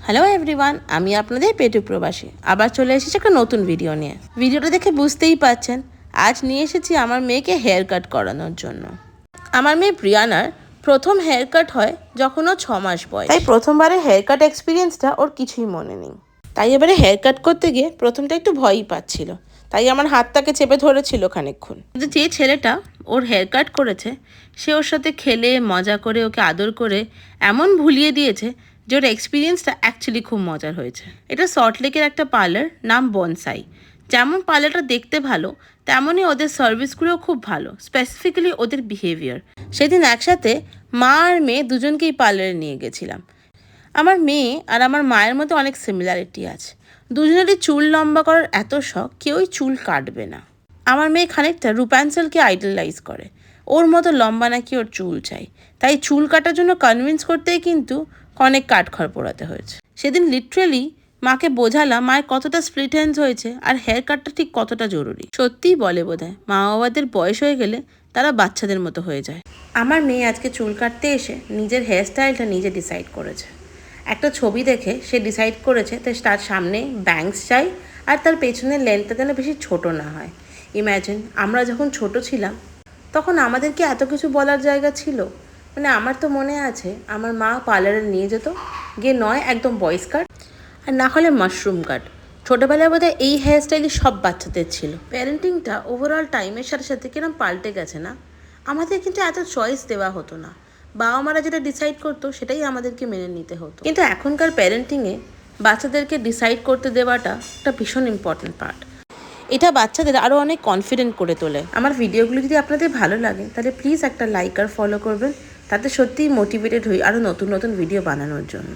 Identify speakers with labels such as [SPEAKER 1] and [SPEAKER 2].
[SPEAKER 1] Hello everyone, আমি আপনাদের পেটু প্রবাসী আবার চলে এসেছি একটা নতুন ভিডিও নিয়ে। ভিডিওটা দেখে বুঝতেই পাচ্ছেন আজ নিয়ে এসেছি আমার মেয়েকে হেয়ার কাট করানোর জন্য। আমার মেয়ে প্রিয়ানার প্রথম হেয়ার কাট হয় যখন ও 6 মাস বয়স, তাই প্রথমবারের হেয়ার কাট এক্সপিরিয়েন্সটা ওর কিছুই মনে নেই। তাই এবারে হেয়ার কাট করতে গিয়ে প্রথমটা একটু ভয়ই পাচ্ছিল, তাই আমার হাতটাকে চেপে ধরেছিল খানিকক্ষণ। কিন্তু যে ছেলেটা ওর হেয়ার কাট করেছে সে ওর সাথে খেলে মজা করে ওকে আদর করে এমন ভুলিয়ে দিয়েছে যে ওর এক্সপিরিয়েন্সটা অ্যাকচুয়ালি খুব মজার হয়েছে। এটা সল্টলেকের একটা পার্লার, নাম বনসাই। যেমন পার্লারটা দেখতে ভালো তেমনই ওদের সার্ভিসগুলোও খুব ভালো, স্পেসিফিক্যালি ওদের বিহেভিয়ার। সেদিন একসাথে মা আর মেয়ে দুজনকেই পার্লারে নিয়ে গেছিলাম। আমার মেয়ে আর আমার মায়ের মধ্যে অনেক সিমিলারিটি আছে। দুজনেরই চুল লম্বা করার এত শখ, কেউই চুল কাটবে না। আমার মেয়ে খানিকটা রূপাঞ্চলকে আইডলাইজ করে, ওর মতো লম্বা নাকি ওর চুল চাই। তাই চুল কাটার জন্য কনভিন্স করতেই কিন্তু অনেক কাঠখড় পোড়াতে হয়েছে। সেদিন লিটারেলি মাকে বোঝালাম মায়ের কতটা স্প্লিট হ্যান্ডস হয়েছে আর হেয়ার কাটটা ঠিক কতটা জরুরি। সত্যিই বলে বোধহয় মা বাবাদের বয়স হয়ে গেলে তারা বাচ্চাদের মতো হয়ে যায়। আমার মেয়ে আজকে চুল কাটতে এসে নিজের হেয়ার স্টাইলটা নিজে ডিসাইড করেছে। একটা ছবি দেখে সে ডিসাইড করেছে তার সামনে ব্যাংকস চাই আর তার পেছনের লেন্থটা যেন বেশি ছোট না হয়। ইম্যাজিন, আমরা যখন ছোট ছিলাম তখন আমাদের কি এত কিছু বলার জায়গা ছিল? মানে আমার তো মনে আছে আমার মা পার্লারে নিয়ে যেত, গিয়ে নয় একদম বয়েজ কাট আর না হলে মাশরুম কাট। ছোটোবেলায় বোধহয় এই হেয়ার স্টাইলই সব বাচ্চাদের ছিল। প্যারেন্টিংটা ওভারঅল টাইমের সাথে সাথে কিরম পাল্টে গেছে না? আমাদের কিন্তু এত চয়েস দেওয়া হতো না, বাবা মারা যেটা ডিসাইড করতো সেটাই আমাদেরকে মেনে নিতে হতো। কিন্তু এখনকার প্যারেন্টিংয়ে বাচ্চাদেরকে ডিসাইড করতে দেওয়াটা একটা ভীষণ ইম্পর্টেন্ট পার্ট। এটা বাচ্চাদের আরও অনেক কনফিডেন্ট করে তোলে। আমার ভিডিওগুলো যদি আপনাদের ভালো লাগে তাহলে প্লিজ একটা লাইক আর ফলো করবেন, তাতে সত্যিই মোটিভেটেড হই আরও নতুন নতুন ভিডিও বানানোর জন্য।